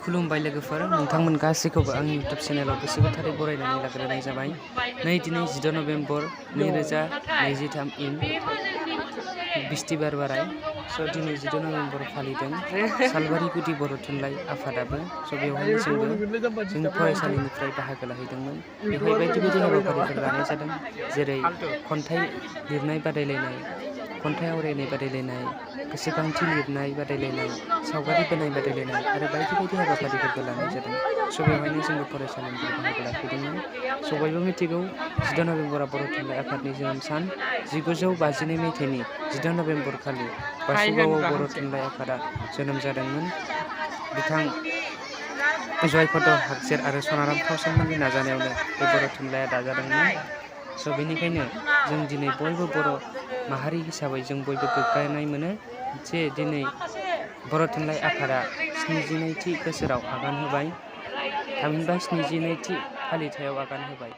खुलुमबाय लोगोफोर, नोंथांमोन गासैखौबो आंनि इउटुब चेनेलाव गोसो गोथारै बरायनानै लाग्रोनाय जाबाय। दिनै 16 नभेम्बर 2023 इं बिस्तिबार बाराय। दिनै 16 नभेम्बर फालिदों सालबारि गुदि बर' थुनलाइ आफादाबो। बेवहायनो जोंबो जोंनि फरायसालिनिफ्राय बाहागो लाहैदोंमोन। बेवहाय बायदि बायदि हाबाफारिफोर लानाय जादों, जेरै खन्थाइ लिरनाय बादायलायनाय, खन्थाइ आवरायनाय बादायलायनाय, गोसोखांथि लिरनाय बादायलायनाय, सावगारि बोनाय बादायलायनाय आरो बायदि बायदि हाबाफारिफोरबो लानाय जादों। बेवहायनो जोंबो फरायसालिनिफ्राय बाहागो लाफैदोंमोन। बयबो मिथिगौ 16 नभेम्बरा बर' थुनलाइ आफादनि जोनोम सान। 1952 मायथाइनि 16 नभेम्बर खालि बासुगावआव बर' थुनलाइ आफादा जोनोम जादोंमोन। बिथां जयपद हागजेर आरो सनाराम खावसेमोननि नाजानायावनो बे बर' थुनलाइया दाजादोंमोन। बेनिखायनो जों दिनै बयबो बर' माहारि हिसाबै जों बयबो गोग्गानाय मोनो जे दिनै बर' थुनलाइ आफादा 72थि बोसोराव आगान होबाय, थामहिनबा 72थि फालिथायाव आगान होबाय।